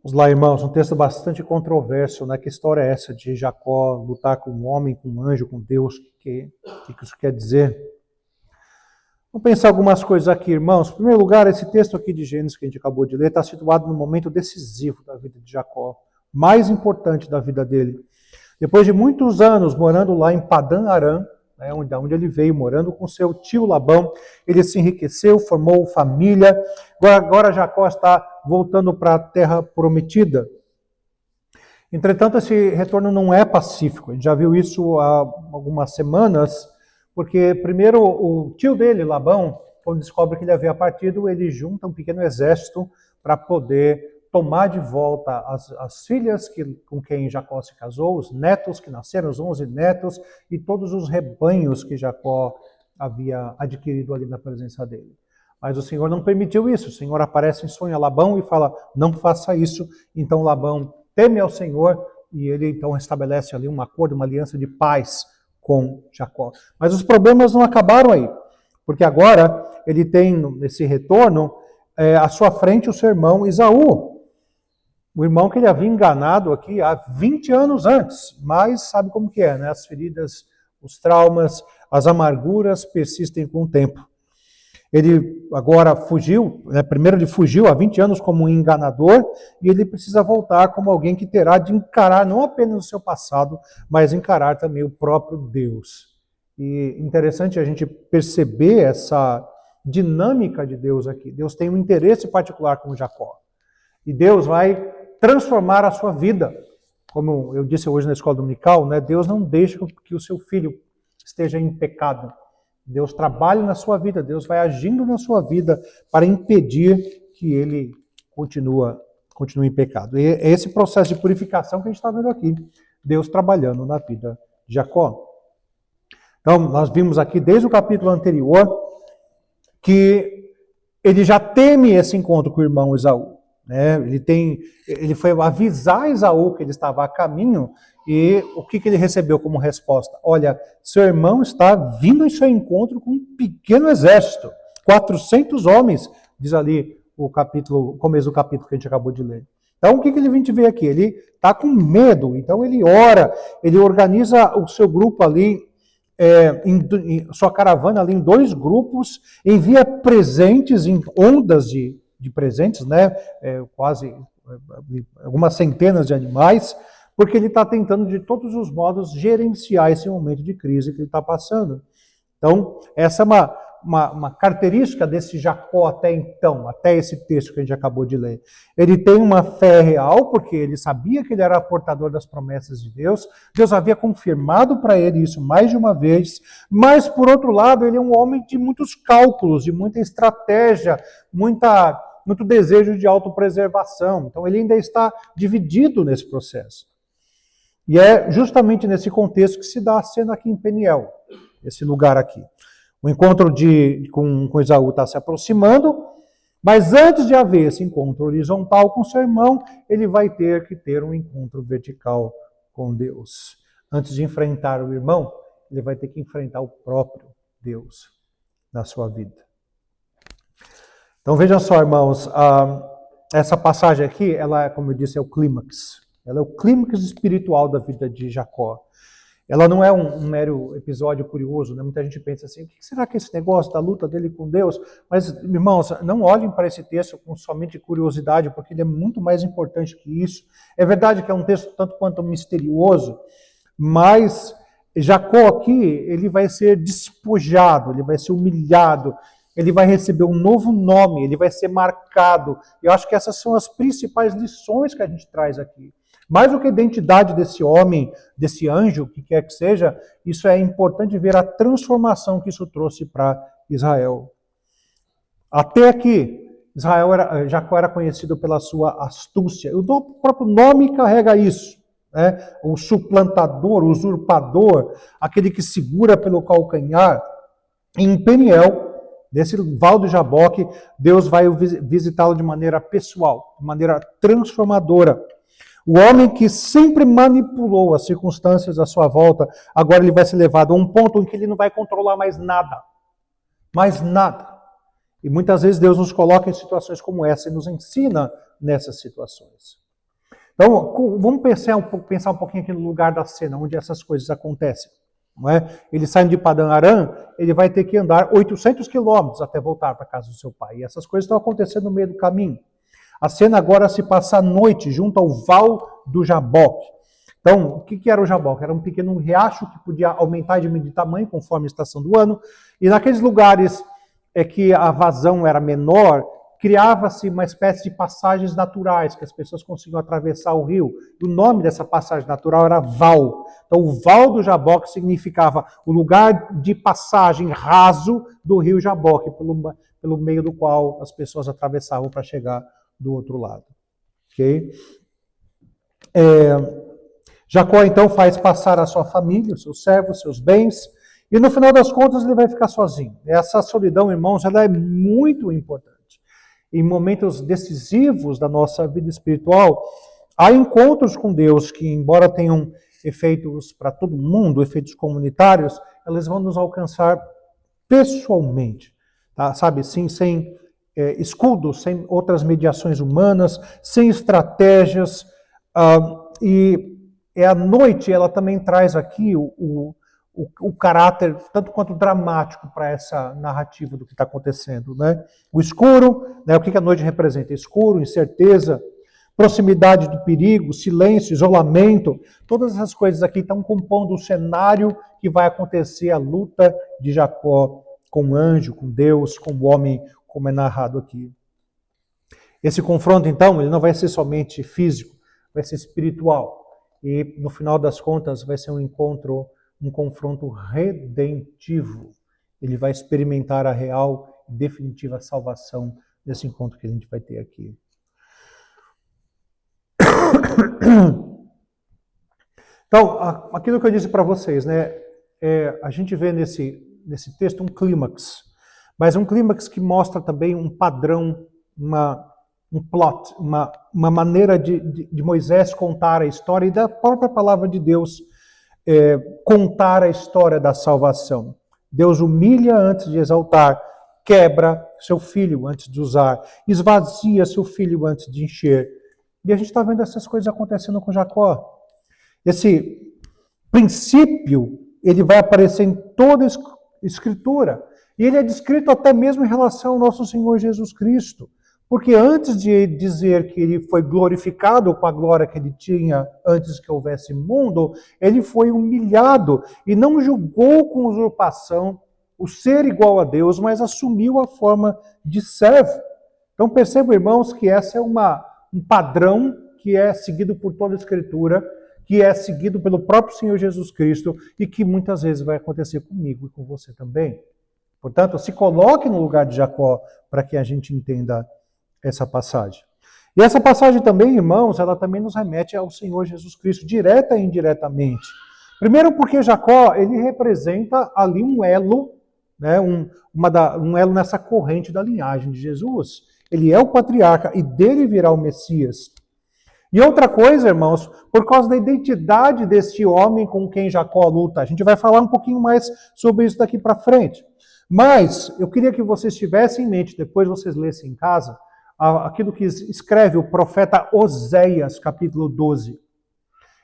Vamos lá, irmãos, um texto bastante controverso, né? Que história é essa de Jacó lutar com um homem, com um anjo, com Deus? O que isso quer dizer? Vamos pensar algumas coisas aqui, irmãos. Em primeiro lugar, esse texto aqui de Gênesis que a gente acabou de ler está situado no momento decisivo da vida de Jacó, mais importante da vida dele. Depois de muitos anos morando lá em Padã Arã, né, onde ele veio, morando com seu tio Labão, ele se enriqueceu, formou família. Agora Jacó está voltando para a terra prometida. Entretanto, esse retorno não é pacífico. A gente já viu isso há algumas semanas, porque primeiro o tio dele, Labão, quando descobre que ele havia partido, ele junta um pequeno exército para poder tomar de volta as filhas com quem Jacó se casou, os netos que nasceram, os 11 netos, e todos os rebanhos que Jacó havia adquirido ali na presença dele. Mas o Senhor não permitiu isso. O Senhor aparece em sonho a Labão e fala, não faça isso. Então Labão teme ao Senhor e ele então estabelece ali um acordo, uma aliança de paz com Jacó. Mas os problemas não acabaram aí, porque agora ele tem nesse retorno à sua frente o seu irmão Esaú. O irmão que ele havia enganado aqui há 20 anos antes, mas sabe como que é, né? As feridas, os traumas, as amarguras persistem com o tempo. Ele agora fugiu, né? Primeiro ele fugiu há 20 anos como um enganador, e ele precisa voltar como alguém que terá de encarar não apenas o seu passado, mas encarar também o próprio Deus. E interessante a gente perceber essa dinâmica de Deus aqui. Deus tem um interesse particular com Jacó. E Deus vai transformar a sua vida. Como eu disse hoje na escola dominical, né? Deus não deixa que o seu filho esteja em pecado. Deus trabalha na sua vida, Deus vai agindo na sua vida para impedir que ele continue em pecado. E é esse processo de purificação que a gente está vendo aqui, Deus trabalhando na vida de Jacó. Então, nós vimos aqui desde o capítulo anterior que ele já teme esse encontro com o irmão Esaú. Né? Ele foi avisar Esaú que ele estava a caminho, e o que ele recebeu como resposta? Olha, seu irmão está vindo em seu encontro com um pequeno exército, 400 homens, diz ali o começo do capítulo que a gente acabou de ler. Então, o que a gente vê aqui? Ele está com medo, então ele ora, ele organiza o seu grupo ali, sua caravana ali em 2 grupos, envia presentes em ondas de presentes, né? Quase algumas centenas de animais, porque ele está tentando de todos os modos gerenciar esse momento de crise que ele está passando. Então, essa é uma característica desse Jacó até então, até esse texto que a gente acabou de ler. Ele tem uma fé real, porque ele sabia que ele era portador das promessas de Deus, Deus havia confirmado para ele isso mais de uma vez, mas, por outro lado, ele é um homem de muitos cálculos, de muita estratégia, muito desejo de autopreservação. Então, ele ainda está dividido nesse processo. E é justamente nesse contexto que se dá a cena aqui em Peniel, esse lugar aqui. O encontro com Esaú está se aproximando, mas antes de haver esse encontro horizontal com seu irmão, ele vai ter que ter um encontro vertical com Deus. Antes de enfrentar o irmão, ele vai ter que enfrentar o próprio Deus na sua vida. Então vejam só, irmãos, essa passagem aqui, ela, como eu disse, é o clímax. Ela é o clímax espiritual da vida de Jacó. Ela não é um mero episódio curioso, né? Muita gente pensa assim, o que será que é esse negócio da luta dele com Deus? Mas, irmãos, não olhem para esse texto com somente curiosidade, porque ele é muito mais importante que isso. É verdade que é um texto tanto quanto misterioso, mas Jacó aqui, ele vai ser despojado, ele vai ser humilhado, ele vai receber um novo nome, ele vai ser marcado. Eu acho que essas são as principais lições que a gente traz aqui. Mais do que a identidade desse homem, desse anjo, o que quer que seja, isso é importante ver a transformação que isso trouxe para Israel. Até aqui, Jacó era conhecido pela sua astúcia. O próprio nome carrega isso. Né? O suplantador, o usurpador, aquele que segura pelo calcanhar. Em Peniel, nesse Val do Jaboque, Deus vai visitá-lo de maneira pessoal, de maneira transformadora. O homem que sempre manipulou as circunstâncias à sua volta, agora ele vai ser levado a um ponto em que ele não vai controlar mais nada. Mais nada. E muitas vezes Deus nos coloca em situações como essa e nos ensina nessas situações. Então, vamos pensar um pouquinho aqui no lugar da cena, onde essas coisas acontecem. Não é? Ele sai de Padan Aram, ele vai ter que andar 800 quilômetros até voltar para a casa do seu pai. E essas coisas estão acontecendo no meio do caminho. A cena agora se passa à noite, junto ao Val do Jaboque. Então, o que era o Jaboque? Era um pequeno riacho que podia aumentar e diminuir de tamanho conforme a estação do ano. E naqueles lugares que a vazão era menor, criava-se uma espécie de passagens naturais, que as pessoas conseguiam atravessar o rio. E o nome dessa passagem natural era Val. Então, o Val do Jaboque significava o lugar de passagem raso do rio Jaboque, pelo meio do qual as pessoas atravessavam para chegar do outro lado. Ok? Jacó, então, faz passar a sua família, os seus servos, os seus bens, e no final das contas ele vai ficar sozinho. Essa solidão, irmãos, ela é muito importante. Em momentos decisivos da nossa vida espiritual, há encontros com Deus que, embora tenham efeitos para todo mundo, efeitos comunitários, eles vão nos alcançar pessoalmente, tá? Sabe, sim, sem escudos, sem outras mediações humanas, sem estratégias, e a noite ela também traz aqui o caráter tanto quanto dramático para essa narrativa do que está acontecendo, né? O escuro, né? O que a noite representa? Escuro, incerteza, proximidade do perigo, silêncio, isolamento, todas essas coisas aqui estão compondo o cenário que vai acontecer a luta de Jacó com o anjo, com Deus, com o homem, como é narrado aqui. Esse confronto, então, ele não vai ser somente físico, vai ser espiritual. E, no final das contas, vai ser um confronto redentivo. Ele vai experimentar a real e definitiva salvação desse encontro que a gente vai ter aqui. Então, aquilo que eu disse para vocês, né? A gente vê nesse texto um clímax, mas um clímax que mostra também um padrão, um plot, uma maneira de Moisés contar a história e da própria palavra de Deus contar a história da salvação. Deus humilha antes de exaltar, quebra seu filho antes de usar, esvazia seu filho antes de encher. E a gente está vendo essas coisas acontecendo com Jacó. Esse princípio, ele vai aparecer em toda a Escritura. E ele é descrito até mesmo em relação ao nosso Senhor Jesus Cristo. Porque antes de dizer que ele foi glorificado com a glória que ele tinha antes que houvesse mundo, ele foi humilhado e não julgou com usurpação o ser igual a Deus, mas assumiu a forma de servo. Então percebam, irmãos, que essa é um padrão que é seguido por toda a Escritura, que é seguido pelo próprio Senhor Jesus Cristo e que muitas vezes vai acontecer comigo e com você também. Portanto, se coloque no lugar de Jacó para que a gente entenda essa passagem. E essa passagem também, irmãos, ela também nos remete ao Senhor Jesus Cristo, direta e indiretamente. Primeiro porque Jacó, ele representa ali um elo, né, um elo nessa corrente da linhagem de Jesus. Ele é o patriarca e dele virá o Messias. E outra coisa, irmãos, por causa da identidade desse homem com quem Jacó luta. A gente vai falar um pouquinho mais sobre isso daqui para frente. Mas eu queria que vocês tivessem em mente, depois vocês lessem em casa, aquilo que escreve o profeta Oséias, capítulo 12.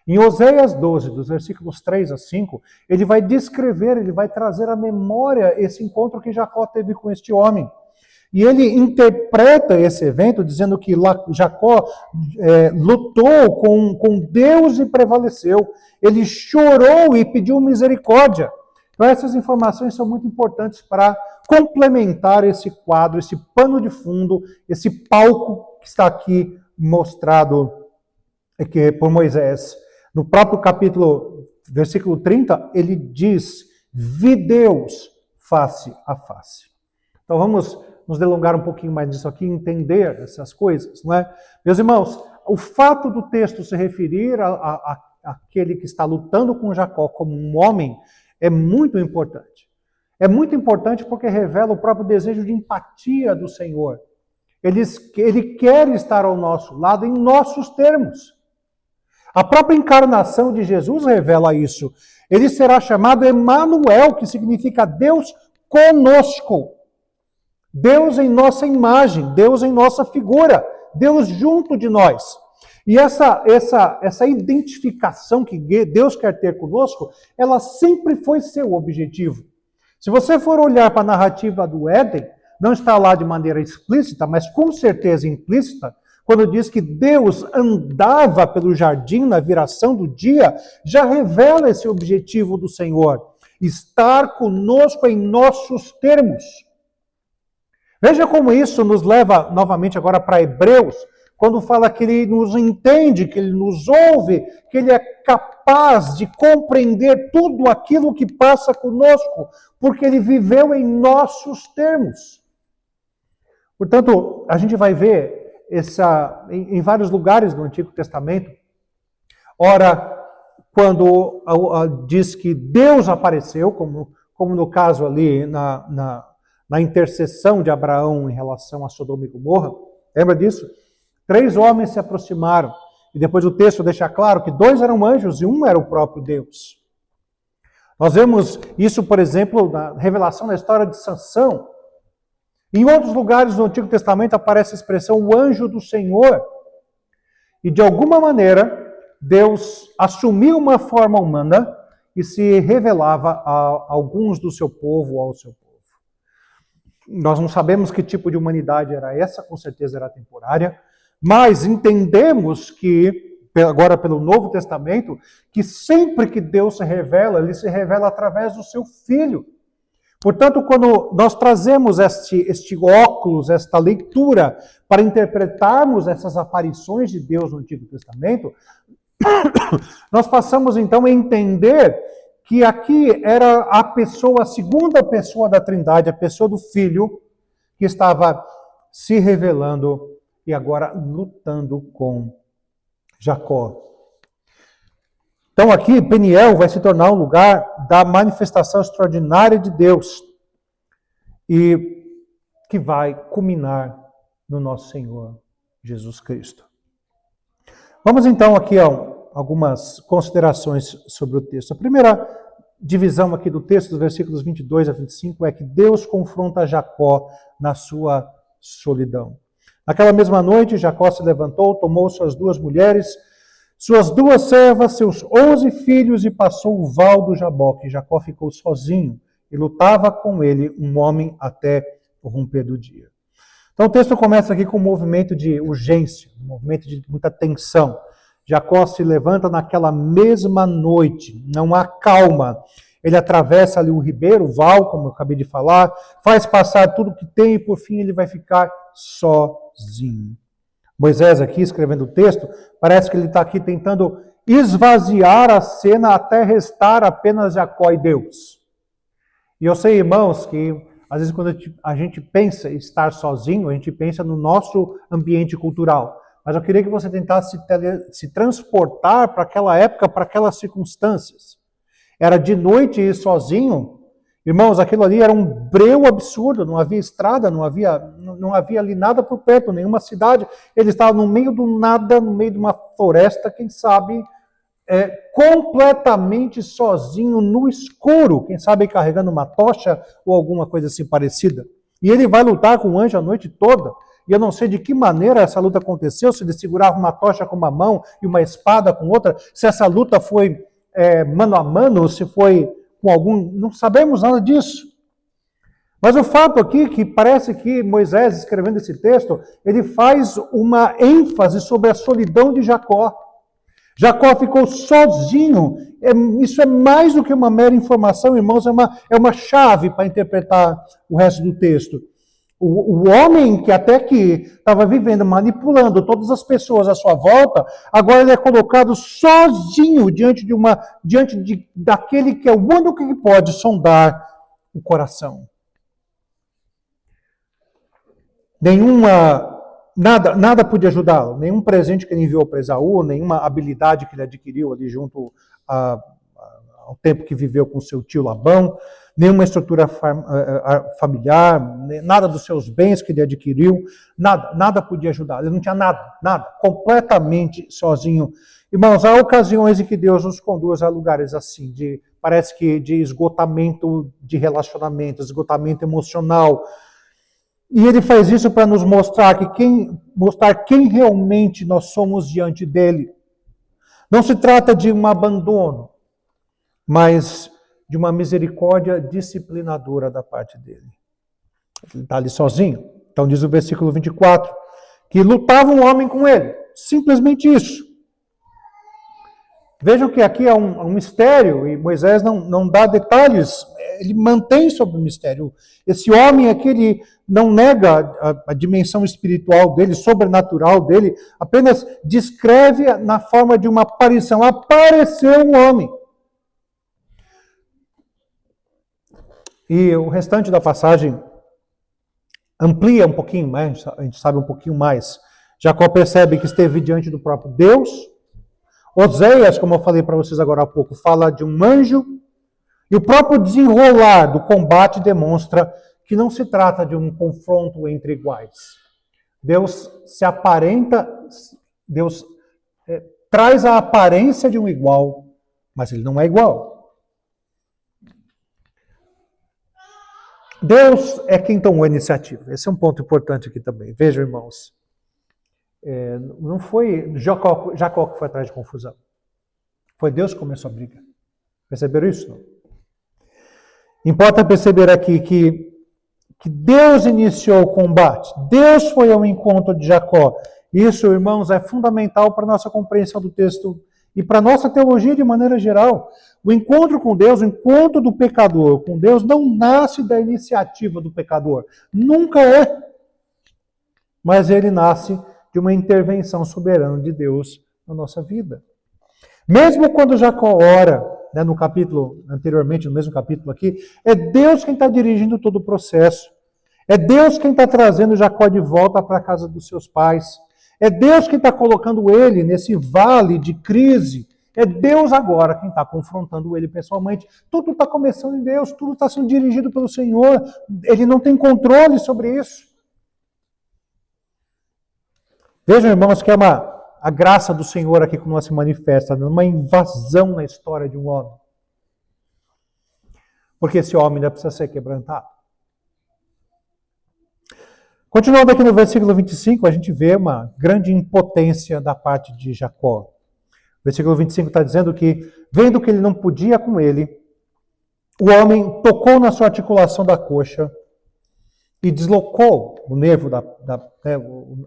Em Oséias 12, dos versículos 3 a 5, ele vai descrever, ele vai trazer à memória esse encontro que Jacó teve com este homem. E ele interpreta esse evento dizendo que Jacó lutou com Deus e prevaleceu. Ele chorou e pediu misericórdia. Então essas informações são muito importantes para complementar esse quadro, esse pano de fundo, esse palco que está aqui mostrado por Moisés. No próprio capítulo, versículo 30, ele diz, vi Deus face a face. Então vamos nos delongar um pouquinho mais nisso aqui, entender essas coisas, não é? Meus irmãos, o fato do texto se referir àquele que está lutando com Jacó como um homem é muito importante. É muito importante porque revela o próprio desejo de empatia do Senhor. Ele quer estar ao nosso lado em nossos termos. A própria encarnação de Jesus revela isso. Ele será chamado Emanuel, que significa Deus conosco. Deus em nossa imagem, Deus em nossa figura, Deus junto de nós. E essa identificação que Deus quer ter conosco, ela sempre foi seu objetivo. Se você for olhar para a narrativa do Éden, não está lá de maneira explícita, mas com certeza implícita, quando diz que Deus andava pelo jardim na viração do dia, já revela esse objetivo do Senhor, estar conosco em nossos termos. Veja como isso nos leva novamente agora para Hebreus, quando fala que ele nos entende, que ele nos ouve, que ele é capaz de compreender tudo aquilo que passa conosco, porque ele viveu em nossos termos. Portanto, a gente vai ver em vários lugares do Antigo Testamento, ora, quando diz que Deus apareceu, como no caso ali na intercessão de Abraão em relação a Sodoma e Gomorra, lembra disso? 3 homens se aproximaram, e depois o texto deixa claro que 2 eram anjos e 1 era o próprio Deus. Nós vemos isso, por exemplo, na revelação da história de Sansão. Em outros lugares do Antigo Testamento aparece a expressão o anjo do Senhor. E de alguma maneira, Deus assumiu uma forma humana e se revelava a alguns do seu povo, ao seu povo. Nós não sabemos que tipo de humanidade era essa, com certeza era temporária, mas entendemos que, agora pelo Novo Testamento, que sempre que Deus se revela, ele se revela através do seu Filho. Portanto, quando nós trazemos este óculos, esta leitura, para interpretarmos essas aparições de Deus no Antigo Testamento, nós passamos então a entender que aqui era a segunda pessoa da Trindade, a pessoa do Filho, que estava se revelando e agora lutando com Jacó. Então aqui, Peniel vai se tornar um lugar da manifestação extraordinária de Deus e que vai culminar no nosso Senhor Jesus Cristo. Vamos então aqui a algumas considerações sobre o texto. A primeira divisão aqui do texto, dos versículos 22 a 25, é que Deus confronta Jacó na sua solidão. Naquela mesma noite, Jacó se levantou, tomou suas 2 mulheres, suas 2 servas, seus 11 filhos e passou o val do Jaboque. Jacó ficou sozinho e lutava com ele um homem até o romper do dia. Então o texto começa aqui com um movimento de urgência, um movimento de muita tensão. Jacó se levanta naquela mesma noite, não há calma. Ele atravessa ali o ribeiro, o val, como eu acabei de falar, faz passar tudo que tem e por fim ele vai ficar sozinho. Moisés aqui, escrevendo o texto, parece que ele está aqui tentando esvaziar a cena até restar apenas Jacó e Deus. E eu sei, irmãos, que às vezes quando a gente pensa em estar sozinho, a gente pensa no nosso ambiente cultural. Mas eu queria que você tentasse se transportar para aquela época, para aquelas circunstâncias. Era de noite ir sozinho. Irmãos, aquilo ali era um breu absurdo, não havia estrada, não havia ali nada por perto, nenhuma cidade. Ele estava no meio do nada, no meio de uma floresta, quem sabe, completamente sozinho no escuro, quem sabe carregando uma tocha ou alguma coisa assim parecida. E ele vai lutar com o anjo a noite toda. E eu não sei de que maneira essa luta aconteceu, se ele segurava uma tocha com uma mão e uma espada com outra, se essa luta foi mano a mano, se foi com algum... Não sabemos nada disso. Mas o fato aqui que parece que Moisés, escrevendo esse texto, ele faz uma ênfase sobre a solidão de Jacó. Jacó ficou sozinho. Isso é mais do que uma mera informação, irmãos, é uma chave para interpretar o resto do texto. O homem que até que estava vivendo, manipulando todas as pessoas à sua volta, agora ele é colocado sozinho diante daquele que é o único que pode sondar o coração. Nada podia ajudá-lo, nenhum presente que ele enviou para Esaú, nenhuma habilidade que ele adquiriu ali junto ao tempo que viveu com seu tio Labão, nenhuma estrutura familiar, nada dos seus bens que ele adquiriu, nada podia ajudar. Ele não tinha nada, completamente sozinho. Irmãos, há ocasiões em que Deus nos conduz a lugares assim, parece que de esgotamento de relacionamento, esgotamento emocional. E ele faz isso para nos mostrar mostrar quem realmente nós somos diante dele. Não se trata de um abandono, mas de uma misericórdia disciplinadora da parte dele. Ele está ali sozinho. Então diz o versículo 24, que lutava um homem com ele. Simplesmente isso. Vejam que aqui é um mistério, e Moisés não dá detalhes, ele mantém sobre o mistério. Esse homem aqui, ele não nega a dimensão espiritual dele, sobrenatural dele, apenas descreve na forma de uma aparição. Apareceu um homem. E o restante da passagem amplia um pouquinho mais, a gente sabe um pouquinho mais. Jacó percebe que esteve diante do próprio Deus. Oséias, como eu falei para vocês agora há pouco, fala de um anjo. E o próprio desenrolar do combate demonstra que não se trata de um confronto entre iguais. Deus se aparenta, Deus traz a aparência de um igual, mas ele não é igual. Deus é quem tomou a iniciativa. Esse é um ponto importante aqui também. Vejam, irmãos. Não foi Jacó que foi atrás de confusão. Foi Deus que começou a briga. Perceberam isso? Não? Importa perceber aqui que Deus iniciou o combate. Deus foi ao encontro de Jacó. Isso, irmãos, é fundamental para a nossa compreensão do texto e para a nossa teologia de maneira geral. O encontro com Deus, o encontro do pecador com Deus não nasce da iniciativa do pecador. Nunca é. Mas ele nasce de uma intervenção soberana de Deus na nossa vida. Mesmo quando Jacó ora, no capítulo anteriormente, no mesmo capítulo aqui, é Deus quem está dirigindo todo o processo. É Deus quem está trazendo Jacó de volta para a casa dos seus pais. É Deus quem está colocando ele nesse vale de crise. É Deus agora quem está confrontando ele pessoalmente. Tudo está começando em Deus, tudo está sendo dirigido pelo Senhor. Ele não tem controle sobre isso. Vejam, irmãos, que é a graça do Senhor aqui como ela se manifesta, numa invasão na história de um homem. Porque esse homem ainda precisa ser quebrantado. Continuando aqui no versículo 25, a gente vê uma grande impotência da parte de Jacó. O versículo 25 está dizendo que, vendo que ele não podia com ele, o homem tocou na sua articulação da coxa e deslocou o nervo,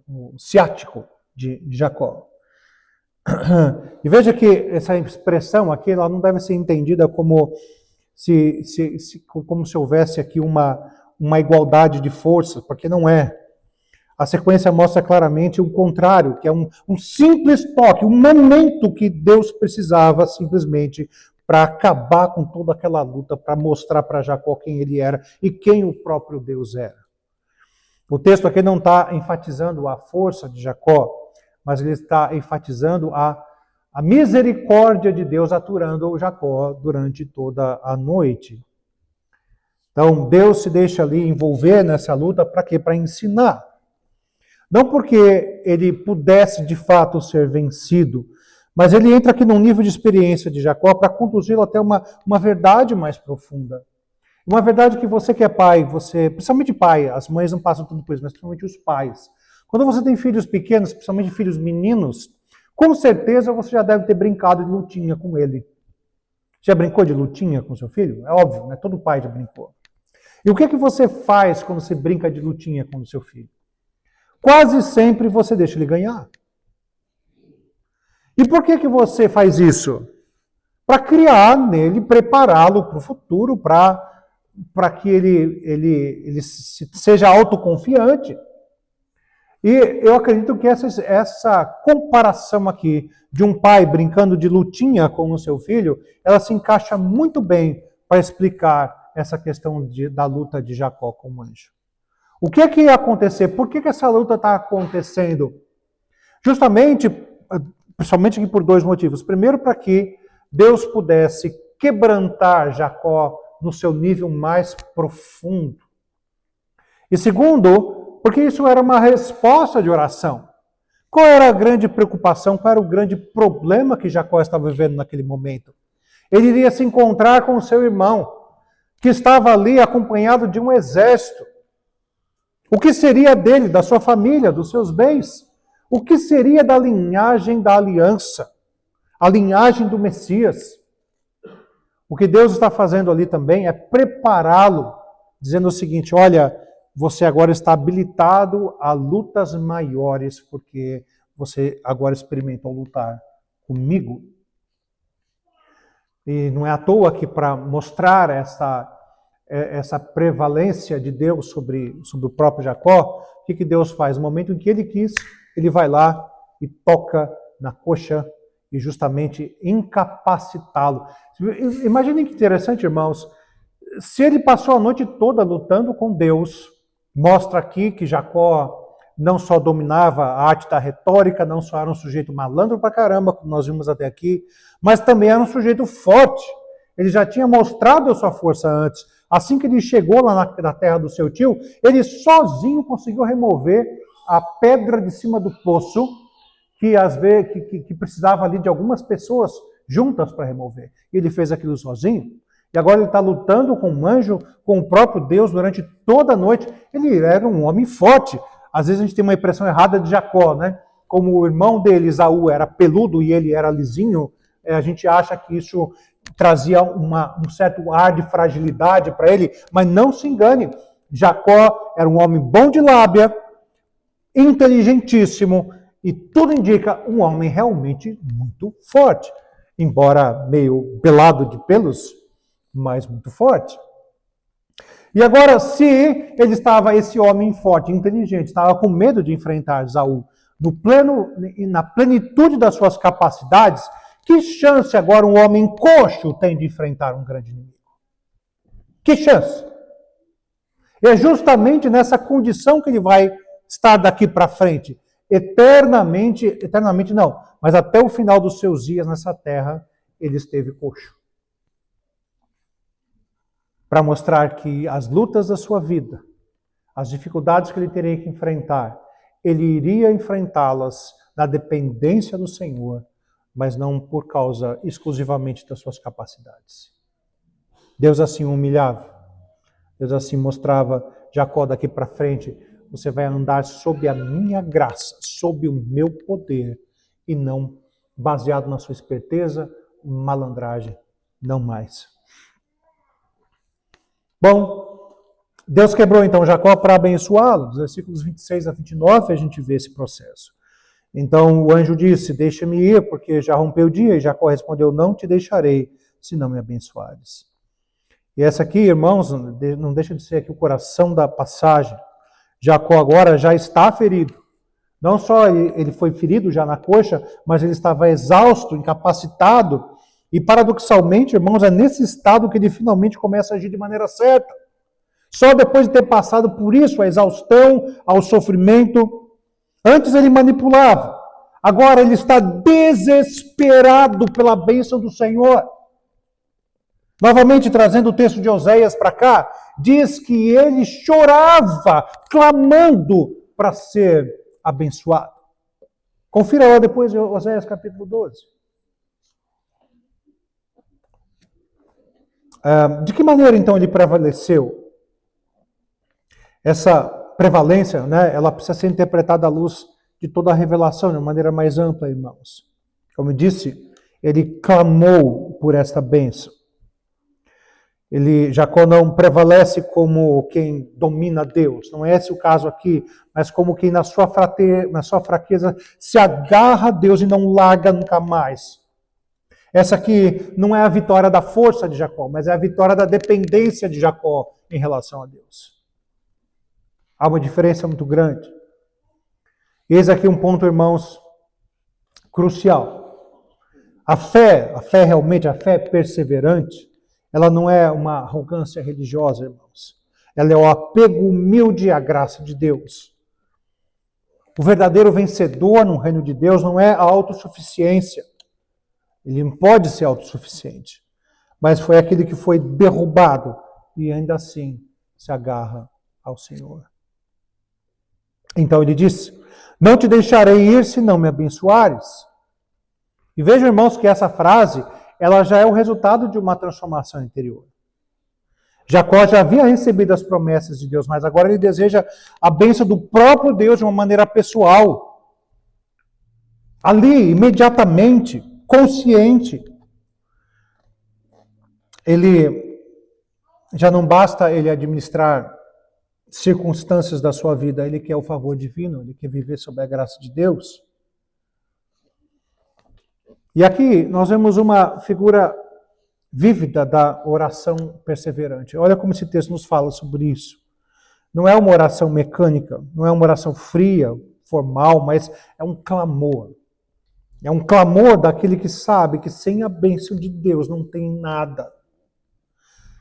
o ciático de Jacó. E veja que essa expressão aqui ela não deve ser entendida como se houvesse aqui uma igualdade de forças, porque não é. A sequência mostra claramente o contrário, que é um simples toque, um momento que Deus precisava simplesmente para acabar com toda aquela luta, para mostrar para Jacó quem ele era e quem o próprio Deus era. O texto aqui não está enfatizando a força de Jacó, mas ele está enfatizando a misericórdia de Deus aturando o Jacó durante toda a noite. Então, Deus se deixa ali envolver nessa luta para quê? Para ensinar. Não porque ele pudesse de fato ser vencido, mas ele entra aqui num nível de experiência de Jacó para conduzi-lo até uma verdade mais profunda. Uma verdade que você que é pai, principalmente pai, as mães não passam tudo por isso, mas principalmente os pais. Quando você tem filhos pequenos, principalmente filhos meninos, com certeza você já deve ter brincado de lutinha com ele. Já brincou de lutinha com seu filho? É óbvio, né? Todo pai já brincou. E o que você faz quando você brinca de lutinha com o seu filho? Quase sempre você deixa ele ganhar. E por que você faz isso? Para criar nele, prepará-lo para o futuro, para que ele seja autoconfiante. E eu acredito que essa comparação aqui de um pai brincando de lutinha com o seu filho, ela se encaixa muito bem para explicar essa questão da luta de Jacó com o anjo. O que é que ia acontecer? Por que essa luta está acontecendo? Justamente, principalmente aqui por dois motivos. Primeiro, para que Deus pudesse quebrantar Jacó no seu nível mais profundo. E segundo, porque isso era uma resposta de oração. Qual era a grande preocupação, qual era o grande problema que Jacó estava vivendo naquele momento? Ele iria se encontrar com o seu irmão, que estava ali acompanhado de um exército. O que seria dele, da sua família, dos seus bens? O que seria da linhagem da aliança? A linhagem do Messias? O que Deus está fazendo ali também é prepará-lo, dizendo o seguinte: olha, você agora está habilitado a lutas maiores, porque você agora experimentou lutar comigo. E não é à toa que, para mostrar essa prevalência de Deus sobre o próprio Jacó, o que Deus faz? No momento em que ele quis, ele vai lá e toca na coxa e justamente incapacitá-lo. Imaginem que interessante, irmãos. Se ele passou a noite toda lutando com Deus, mostra aqui que Jacó não só dominava a arte da retórica, não só era um sujeito malandro pra caramba, como nós vimos até aqui, mas também era um sujeito forte. Ele já tinha mostrado a sua força antes. Assim que ele chegou lá na terra do seu tio, ele sozinho conseguiu remover a pedra de cima do poço, que às vezes que precisava ali de algumas pessoas juntas para remover. E ele fez aquilo sozinho. E agora ele está lutando com um anjo, com o próprio Deus durante toda a noite. Ele era um homem forte. Às vezes a gente tem uma impressão errada de Jacó, né? Como o irmão dele, Esaú, era peludo e ele era lisinho, a gente acha que isso trazia um certo ar de fragilidade para ele, mas não se engane. Jacó era um homem bom de lábia, inteligentíssimo, e tudo indica um homem realmente muito forte. Embora meio pelado de pelos, mas muito forte. E agora, se ele estava, esse homem forte, inteligente, estava com medo de enfrentar Esaú na plenitude das suas capacidades, que chance agora um homem coxo tem de enfrentar um grande inimigo? Que chance? É justamente nessa condição que ele vai estar daqui para frente. Eternamente não, mas até o final dos seus dias nessa terra, ele esteve coxo. Para mostrar que as lutas da sua vida, as dificuldades que ele teria que enfrentar, ele iria enfrentá-las na dependência do Senhor, mas não por causa exclusivamente das suas capacidades. Deus assim o humilhava. Deus assim mostrava: Jacó, daqui para frente, você vai andar sob a minha graça, sob o meu poder, e não baseado na sua esperteza, malandragem, não mais. Bom, Deus quebrou então Jacó para abençoá-lo. Nos versículos 26 a 29 a gente vê esse processo. Então o anjo disse: deixa-me ir, porque já rompeu o dia. E Jacó respondeu: não te deixarei, se não me abençoares. E essa aqui, irmãos, não deixa de ser aqui o coração da passagem. Jacó agora já está ferido. Não só ele foi ferido já na coxa, mas ele estava exausto, incapacitado. E paradoxalmente, irmãos, é nesse estado que ele finalmente começa a agir de maneira certa. Só depois de ter passado por isso, a exaustão, ao sofrimento. Antes ele manipulava. Agora ele está desesperado pela bênção do Senhor. Novamente, trazendo o texto de Oséias para cá, diz que ele chorava, clamando para ser abençoado. Confira lá depois em Oséias capítulo 12. De que maneira, então, ele prevaleceu? Essa prevalência, né, ela precisa ser interpretada à luz de toda a revelação, de uma maneira mais ampla, irmãos. Como eu disse, ele clamou por esta bênção. Jacó não prevalece como quem domina Deus, não é esse o caso aqui, mas como quem na sua fraqueza se agarra a Deus e não larga nunca mais. Essa aqui não é a vitória da força de Jacó, mas é a vitória da dependência de Jacó em relação a Deus. Há uma diferença muito grande. Eis aqui um ponto, irmãos, crucial. A fé realmente, a fé perseverante, ela não é uma arrogância religiosa, irmãos. Ela é o apego humilde à graça de Deus. O verdadeiro vencedor no reino de Deus não é a autossuficiência. Ele não pode ser autossuficiente. Mas foi aquele que foi derrubado e ainda assim se agarra ao Senhor. Então ele disse: não te deixarei ir se não me abençoares. E vejam, irmãos, que essa frase ela já é o resultado de uma transformação interior. Jacó já havia recebido as promessas de Deus, mas agora ele deseja a bênção do próprio Deus de uma maneira pessoal. Ali, imediatamente, consciente. Ele já não basta ele administrar circunstâncias da sua vida, ele quer o favor divino, ele quer viver sob a graça de Deus. E aqui nós vemos uma figura vívida da oração perseverante. Olha como esse texto nos fala sobre isso. Não é uma oração mecânica, não é uma oração fria, formal, mas é um clamor. É um clamor daquele que sabe que sem a bênção de Deus não tem nada.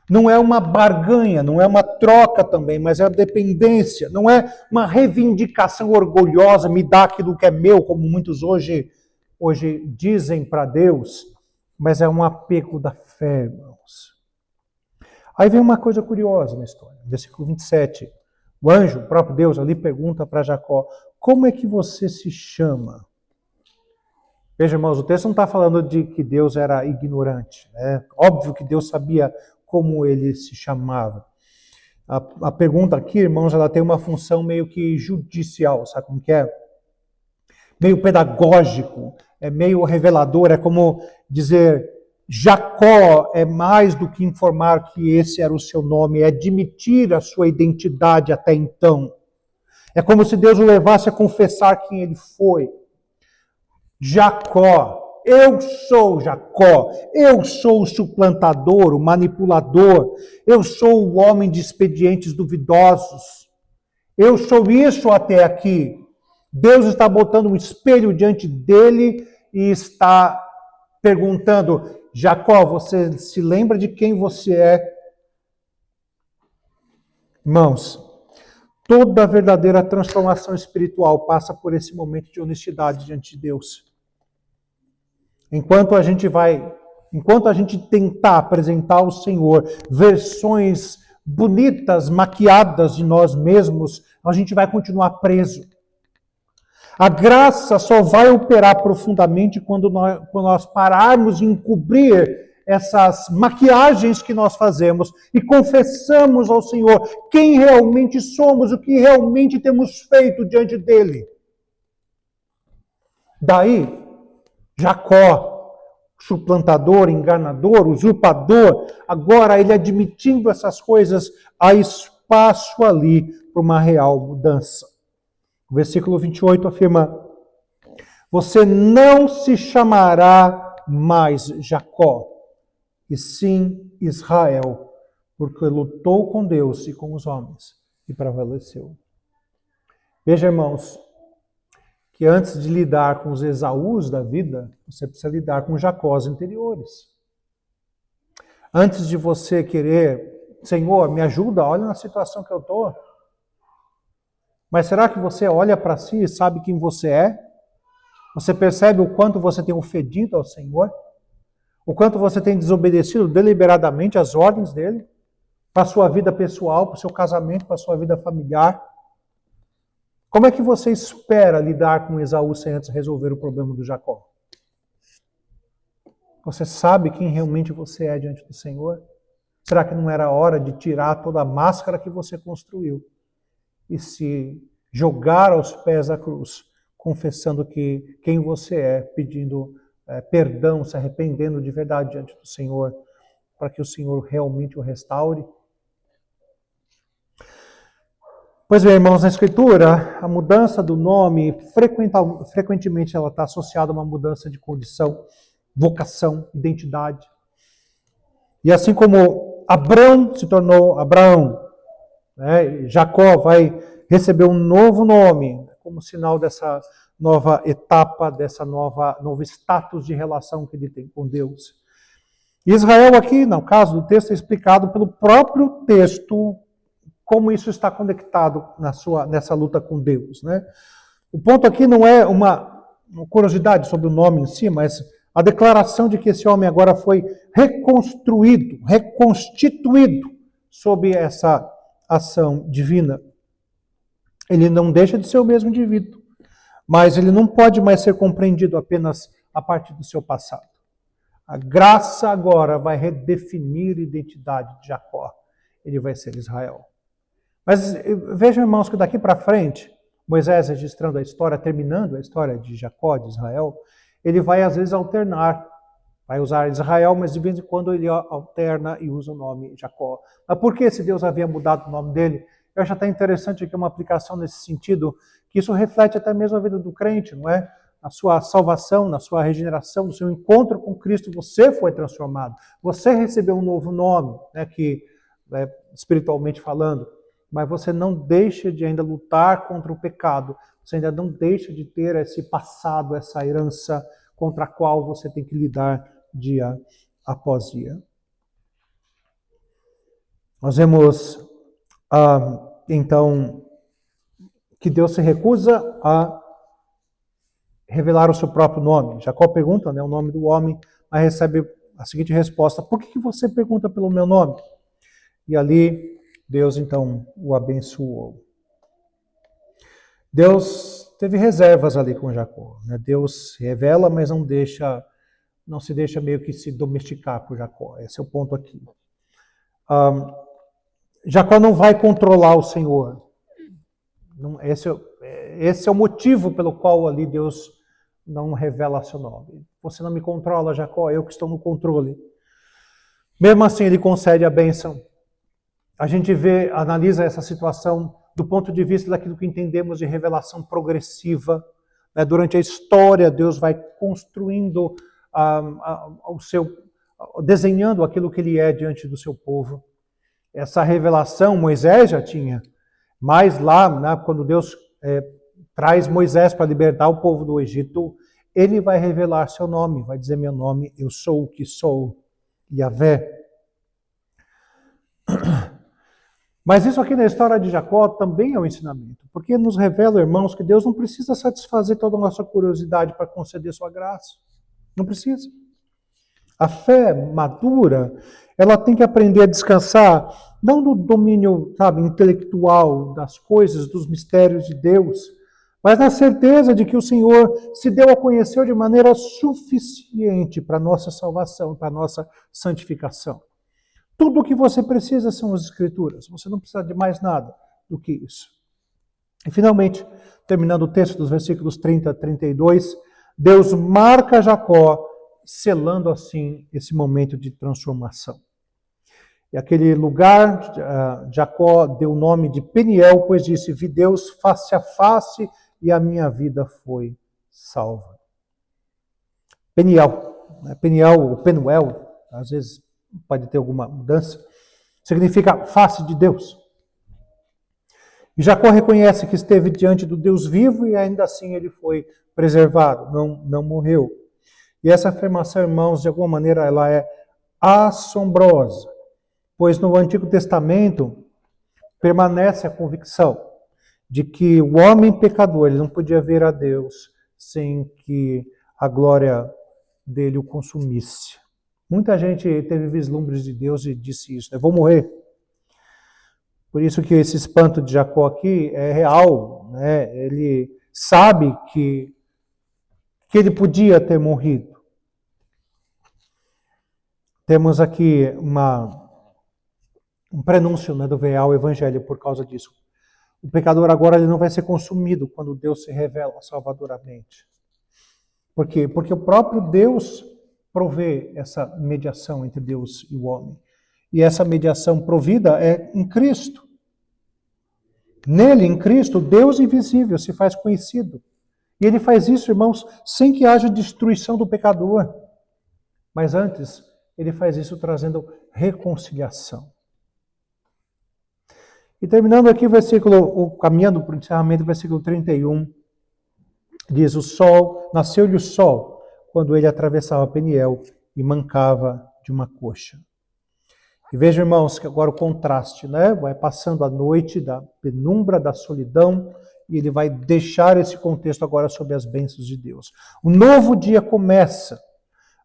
Não é uma barganha, não é uma troca também, mas é a dependência. Não é uma reivindicação orgulhosa, me dá aquilo que é meu, como muitos hoje dizem para Deus, mas é um apego da fé, irmãos. Aí vem uma coisa curiosa na história, versículo 27. O anjo, o próprio Deus, ali pergunta para Jacó, como é que você se chama? Veja, irmãos, o texto não está falando de que Deus era ignorante. É óbvio que Deus sabia como ele se chamava. A pergunta aqui, irmãos, ela tem uma função meio que judicial, sabe como que é? Meio pedagógico, é meio revelador, é como dizer, Jacó é mais do que informar que esse era o seu nome, é admitir a sua identidade até então. É como se Deus o levasse a confessar quem ele foi. Jacó, eu sou Jacó, eu sou o suplantador, o manipulador, eu sou o homem de expedientes duvidosos, eu sou isso até aqui. Deus está botando um espelho diante dele e está perguntando, Jacó, você se lembra de quem você é? Irmãos, toda verdadeira transformação espiritual passa por esse momento de honestidade diante de Deus. Enquanto a gente tentar apresentar ao Senhor versões bonitas, maquiadas de nós mesmos, a gente vai continuar preso. A graça só vai operar profundamente quando nós pararmos de encobrir essas maquiagens que nós fazemos e confessamos ao Senhor quem realmente somos, o que realmente temos feito diante dele. Daí, Jacó, suplantador, enganador, usurpador, agora ele admitindo essas coisas, há espaço ali para uma real mudança. O versículo 28 afirma, você não se chamará mais Jacó, e sim Israel, porque lutou com Deus e com os homens e prevaleceu. Veja, irmãos, que antes de lidar com os Esaús da vida, você precisa lidar com Jacós interiores. Antes de você querer, Senhor, me ajuda, olha na situação que eu estou. Mas será que você olha para si e sabe quem você é? Você percebe o quanto você tem ofendido ao Senhor? O quanto você tem desobedecido deliberadamente às ordens dele? Para a sua vida pessoal, para o seu casamento, para a sua vida familiar? Como é que você espera lidar com Esaú sem antes resolver o problema do Jacó? Você sabe quem realmente você é diante do Senhor? Será que não era hora de tirar toda a máscara que você construiu e se jogar aos pés da cruz, confessando que quem você é, pedindo perdão, se arrependendo de verdade diante do Senhor, para que o Senhor realmente o restaure? Pois bem, irmãos, na Escritura, a mudança do nome, frequentemente ela está associada a uma mudança de condição, vocação, identidade. E assim como Abrão se tornou Abraão, né, Jacó vai receber um novo nome, como sinal dessa nova etapa, dessa novo status de relação que ele tem com Deus. Israel aqui, no caso do texto, é explicado pelo próprio texto como isso está conectado nessa luta com Deus, né? O ponto aqui não é uma curiosidade sobre o nome em si, mas a declaração de que esse homem agora foi reconstituído sob essa ação divina. Ele não deixa de ser o mesmo indivíduo, mas ele não pode mais ser compreendido apenas a partir do seu passado. A graça agora vai redefinir a identidade de Jacó. ele vai ser Israel. Mas vejam, irmãos, que daqui para frente, Moisés registrando a história, terminando a história de Jacó, de Israel, ele vai às vezes alternar, vai usar Israel, mas de vez em quando ele alterna e usa o nome Jacó. Mas por que se Deus havia mudado o nome dele? Eu acho até interessante aqui uma aplicação nesse sentido, que isso reflete até mesmo a vida do crente, não é? Na sua salvação, na sua regeneração, no seu encontro com Cristo, você foi transformado. Você recebeu um novo nome, né, espiritualmente falando, mas você não deixa de ainda lutar contra o pecado, você ainda não deixa de ter esse passado, essa herança contra a qual você tem que lidar dia após dia. Nós vemos, então, que Deus se recusa a revelar o seu próprio nome. Jacó pergunta, né, o nome do homem, mas recebe a seguinte resposta: por que você pergunta pelo meu nome? E ali, Deus então o abençoou. Deus teve reservas ali com Jacó, né? Deus revela, mas não se deixa meio que se domesticar por Jacó. Esse é o ponto aqui. Jacó não vai controlar o Senhor. Esse é o motivo pelo qual ali Deus não revela seu nome. Você não me controla, Jacó, eu que estou no controle. Mesmo assim, ele concede a bênção. A gente analisa essa situação do ponto de vista daquilo que entendemos de revelação progressiva. Né? Durante a história, Deus vai construindo desenhando aquilo que ele é diante do seu povo. Essa revelação Moisés já tinha, mas lá, né, quando Deus traz Moisés para libertar o povo do Egito, ele vai revelar seu nome, vai dizer meu nome, eu sou o que sou, Yahvé. Mas isso aqui na história de Jacó também é um ensinamento, porque nos revela, irmãos, que Deus não precisa satisfazer toda a nossa curiosidade para conceder sua graça. Não precisa. A fé madura, ela tem que aprender a descansar, não no domínio, intelectual das coisas, dos mistérios de Deus, mas na certeza de que o Senhor se deu a conhecer de maneira suficiente para a nossa salvação, para a nossa santificação. Tudo o que você precisa são as Escrituras. Você não precisa de mais nada do que isso. E finalmente, terminando o texto dos versículos 30 a 32, Deus marca Jacó, selando assim esse momento de transformação. E aquele lugar, Jacó deu o nome de Peniel, pois disse: vi Deus face a face e a minha vida foi salva. Peniel, ou Penuel, às vezes pode ter alguma mudança, significa face de Deus. E Jacó reconhece que esteve diante do Deus vivo e ainda assim ele foi preservado, não morreu. E essa afirmação, irmãos, de alguma maneira ela é assombrosa, pois no Antigo Testamento permanece a convicção de que o homem pecador ele não podia ver a Deus sem que a glória dele o consumisse. Muita gente teve vislumbres de Deus e disse isso, eu vou morrer. Por isso que esse espanto de Jacó aqui é real, né? Ele sabe que ele podia ter morrido. Temos aqui um prenúncio, né, do real evangelho por causa disso. O pecador agora ele não vai ser consumido quando Deus se revela salvadoramente. Por quê? Porque o próprio Deus provê essa mediação entre Deus e o homem. E essa mediação provida é em Cristo. Nele, em Cristo, Deus invisível se faz conhecido. E ele faz isso, irmãos, sem que haja destruição do pecador. Mas antes, ele faz isso trazendo reconciliação. E terminando aqui o versículo, caminhando para o encerramento, o versículo 31, diz: nasceu-lhe o sol, quando ele atravessava Peniel e mancava de uma coxa. E vejam, irmãos, que agora o contraste, né? Vai passando a noite da penumbra, da solidão, e ele vai deixar esse contexto agora sobre as bênçãos de Deus. O novo dia começa,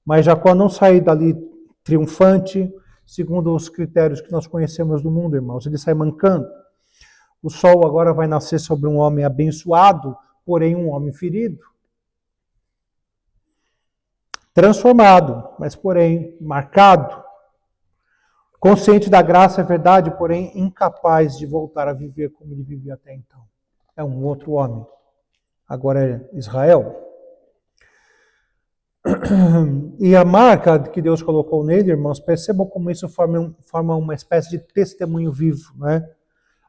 mas Jacó não sai dali triunfante, segundo os critérios que nós conhecemos do mundo, irmãos. Ele sai mancando. O sol agora vai nascer sobre um homem abençoado, porém um homem ferido. Transformado, mas porém marcado. Consciente da graça, é verdade, porém incapaz de voltar a viver como ele vivia até então. É um outro homem. Agora é Israel. E a marca que Deus colocou nele, irmãos, percebam como isso forma uma espécie de testemunho vivo, né?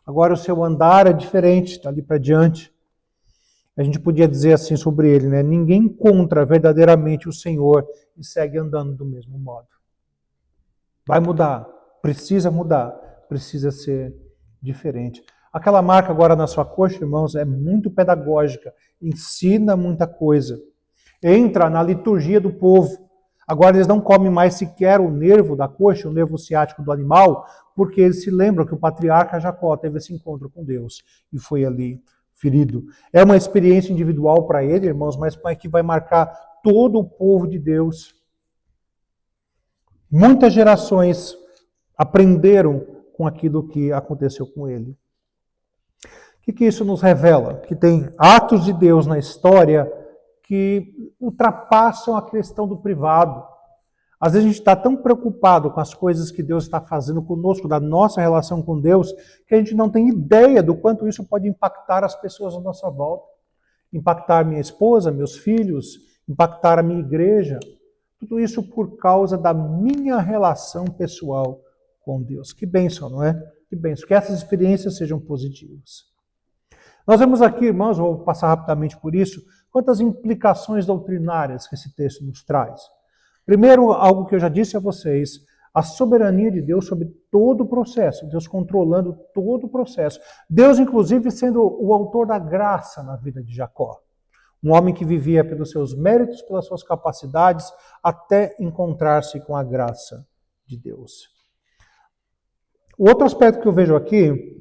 Agora o seu andar é diferente, dali para diante. A gente podia dizer assim sobre ele, né? Ninguém encontra verdadeiramente o Senhor e segue andando do mesmo modo. Vai mudar, precisa ser diferente. Aquela marca agora na sua coxa, irmãos, é muito pedagógica, ensina muita coisa. Entra na liturgia do povo. Agora eles não comem mais sequer o nervo da coxa, o nervo ciático do animal, porque eles se lembram que o patriarca Jacó teve esse encontro com Deus e foi ali ferido. É uma experiência individual para ele, irmãos, mas que vai marcar todo o povo de Deus. Muitas gerações aprenderam com aquilo que aconteceu com ele. O que isso nos revela? Que tem atos de Deus na história que ultrapassam a questão do privado. Às vezes a gente está tão preocupado com as coisas que Deus está fazendo conosco, da nossa relação com Deus, que a gente não tem ideia do quanto isso pode impactar as pessoas à nossa volta. Impactar minha esposa, meus filhos, impactar a minha igreja. Tudo isso por causa da minha relação pessoal com Deus. Que bênção, não é? Que bênção. Que essas experiências sejam positivas. Nós vemos aqui, irmãos, vou passar rapidamente por isso, quantas implicações doutrinárias que esse texto nos traz. Primeiro, algo que eu já disse a vocês, a soberania de Deus sobre todo o processo, Deus controlando todo o processo. Deus, inclusive, sendo o autor da graça na vida de Jacó. Um homem que vivia pelos seus méritos, pelas suas capacidades, até encontrar-se com a graça de Deus. O outro aspecto que eu vejo aqui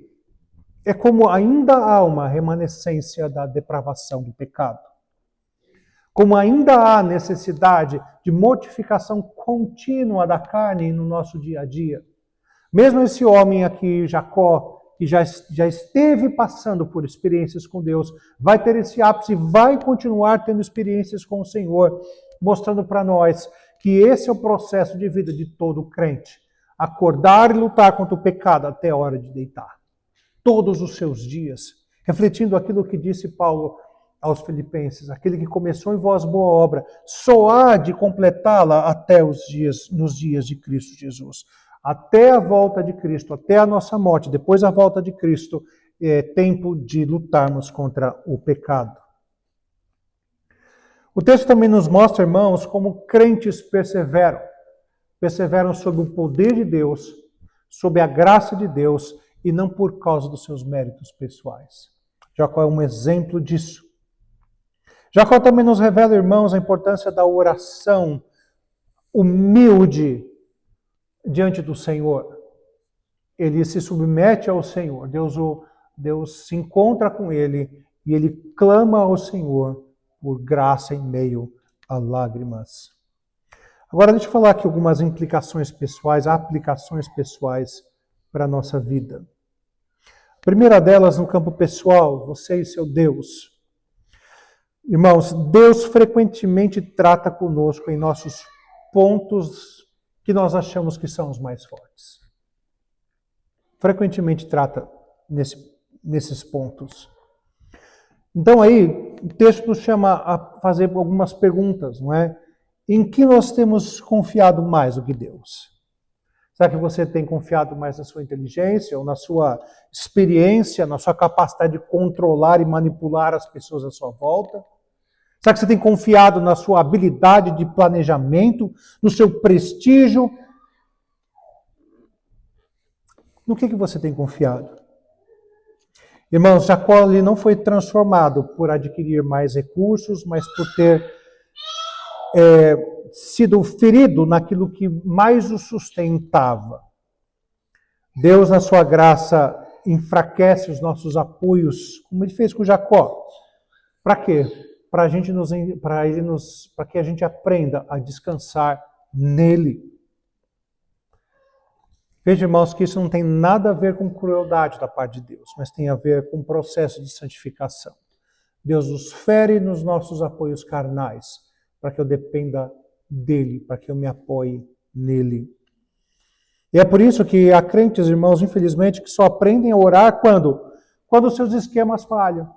é como ainda há uma remanescência da depravação do pecado. Como ainda há necessidade de mortificação contínua da carne no nosso dia a dia. Mesmo esse homem aqui, Jacó, que já esteve passando por experiências com Deus, vai ter esse ápice e vai continuar tendo experiências com o Senhor, mostrando para nós que esse é o processo de vida de todo crente. Acordar e lutar contra o pecado até a hora de deitar. Todos os seus dias, refletindo aquilo que disse Paulo aos Filipenses, aquele que começou em vós boa obra, só há de completá-la até nos dias de Cristo Jesus. Até a volta de Cristo, até a nossa morte, depois a volta de Cristo, é tempo de lutarmos contra o pecado. O texto também nos mostra, irmãos, como crentes perseveram sob o poder de Deus, sob a graça de Deus, e não por causa dos seus méritos pessoais. Jacó é um exemplo disso. Jacó também nos revela, irmãos, a importância da oração humilde diante do Senhor. Ele se submete ao Senhor. Deus se encontra com ele e ele clama ao Senhor por graça em meio a lágrimas. Agora deixa eu falar aqui algumas implicações pessoais, aplicações pessoais para a nossa vida. A primeira delas no campo pessoal, você e seu Deus. Irmãos, Deus frequentemente trata conosco em nossos pontos que nós achamos que são os mais fortes. Frequentemente trata nesses pontos. Então aí, o texto nos chama a fazer algumas perguntas, não é? Em que nós temos confiado mais do que Deus? Será que você tem confiado mais na sua inteligência ou na sua experiência, na sua capacidade de controlar e manipular as pessoas à sua volta? Será que você tem confiado na sua habilidade de planejamento, no seu prestígio? No que você tem confiado? Irmãos, Jacó ele não foi transformado por adquirir mais recursos, mas por ter sido ferido naquilo que mais o sustentava. Deus, na sua graça, enfraquece os nossos apoios, como ele fez com Jacó. Para quê? Para que a gente aprenda a descansar nele. Veja, irmãos, que isso não tem nada a ver com crueldade da parte de Deus, mas tem a ver com um processo de santificação. Deus nos fere nos nossos apoios carnais, para que eu dependa dele, para que eu me apoie nele. E é por isso que há crentes, irmãos, infelizmente, que só aprendem a orar quando? Quando os seus esquemas falham.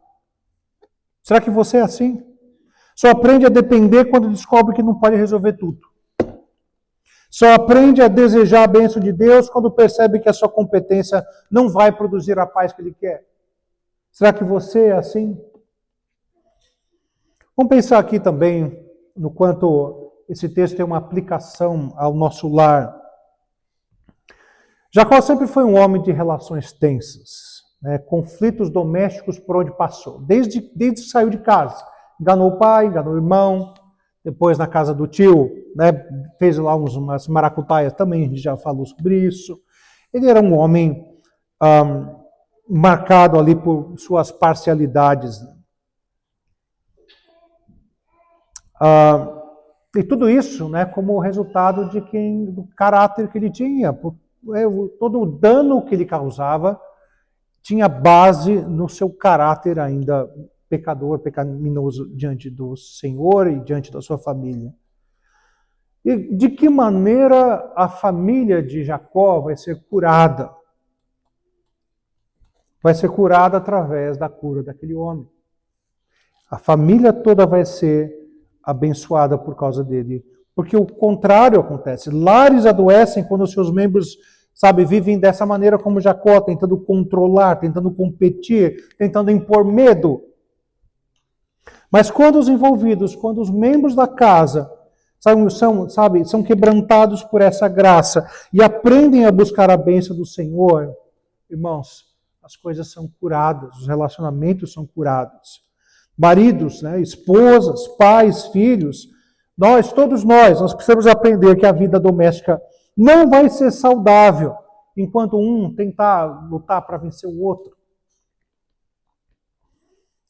Será que você é assim? Só aprende a depender quando descobre que não pode resolver tudo. Só aprende a desejar a bênção de Deus quando percebe que a sua competência não vai produzir a paz que Ele quer. Será que você é assim? Vamos pensar aqui também no quanto esse texto tem uma aplicação ao nosso lar. Jacó sempre foi um homem de relações tensas, né? Conflitos domésticos por onde passou, desde que saiu de casa. Enganou o pai, enganou o irmão, depois na casa do tio, né? Fez lá umas maracutaias também, a gente já falou sobre isso. Ele era um homem marcado ali por suas parcialidades. E tudo isso, né, como resultado do caráter que ele tinha. Todo o dano que ele causava tinha base no seu caráter ainda pecador, pecaminoso diante do Senhor e diante da sua família. E de que maneira a família de Jacó vai ser curada? Vai ser curada através da cura daquele homem. A família toda vai ser abençoada por causa dele. Porque o contrário acontece. Lares adoecem quando os seus membros, vivem dessa maneira como Jacó, tentando controlar, tentando competir, tentando impor medo. Mas quando os envolvidos, quando os membros da casa são quebrantados por essa graça e aprendem a buscar a bênção do Senhor, irmãos, as coisas são curadas, os relacionamentos são curados. Maridos, né, esposas, pais, filhos, todos nós precisamos aprender que a vida doméstica não vai ser saudável enquanto um tentar lutar para vencer o outro.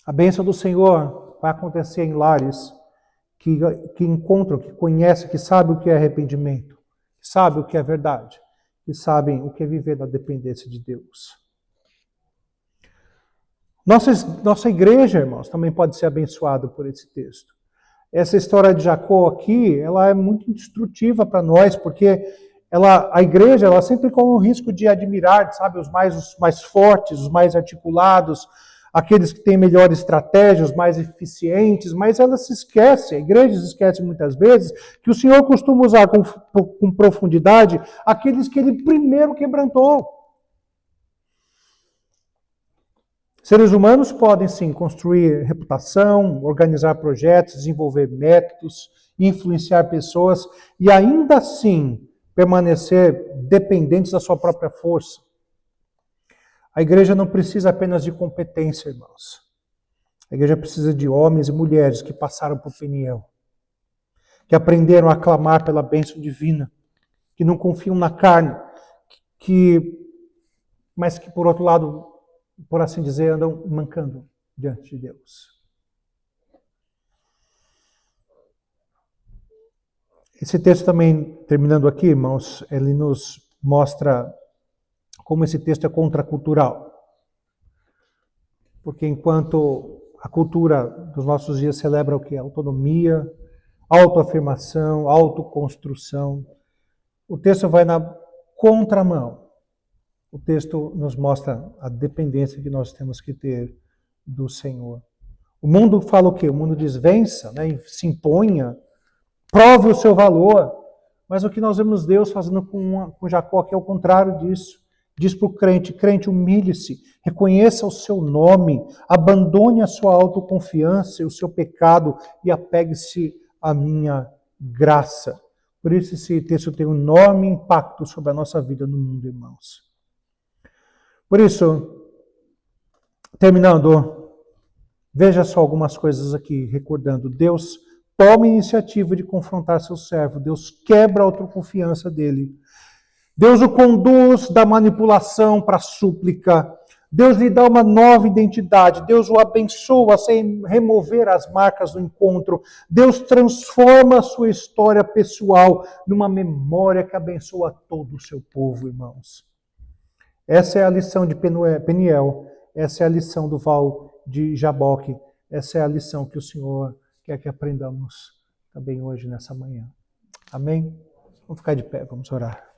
A bênção do Senhor vai acontecer em lares que encontram, que conhecem, que sabem o que é arrependimento, que sabem o que é verdade, que sabem o que é viver na dependência de Deus. Nossa igreja, irmãos, também pode ser abençoada por esse texto. Essa história de Jacó aqui, ela é muito instrutiva para nós, porque a igreja, ela sempre corre o risco de admirar, os mais fortes, os mais articulados, aqueles que têm melhores estratégias, os mais eficientes, mas ela se esquece, a igreja se esquece muitas vezes, que o Senhor costuma usar com profundidade aqueles que Ele primeiro quebrantou. Seres humanos podem, sim, construir reputação, organizar projetos, desenvolver métodos, influenciar pessoas e ainda assim permanecer dependentes da sua própria força. A igreja não precisa apenas de competência, irmãos. A igreja precisa de homens e mulheres que passaram por Peniel, que aprenderam a clamar pela bênção divina, que não confiam na carne, mas que, por outro lado, por assim dizer, andam mancando diante de Deus. Esse texto também, terminando aqui, irmãos, ele nos mostra como esse texto é contracultural. Porque enquanto a cultura dos nossos dias celebra o quê? Autonomia, autoafirmação, autoconstrução, o texto vai na contramão. O texto nos mostra a dependência que nós temos que ter do Senhor. O mundo fala o quê? O mundo diz, vença, né? Se imponha, prove o seu valor. Mas o que nós vemos Deus fazendo com Jacó, que é o contrário disso. Diz para o crente, humilhe-se, reconheça o seu nome, abandone a sua autoconfiança e o seu pecado e apegue-se à minha graça. Por isso esse texto tem um enorme impacto sobre a nossa vida no mundo, irmãos. Por isso, terminando, veja só algumas coisas aqui, recordando. Deus toma a iniciativa de confrontar seu servo. Deus quebra a autoconfiança dele. Deus o conduz da manipulação para a súplica. Deus lhe dá uma nova identidade. Deus o abençoa sem remover as marcas do encontro. Deus transforma a sua história pessoal numa memória que abençoa todo o seu povo, irmãos. Essa é a lição de Peniel, essa é a lição do Val de Jaboque, essa é a lição que o Senhor quer que aprendamos também hoje, nessa manhã. Amém? Vamos ficar de pé, vamos orar.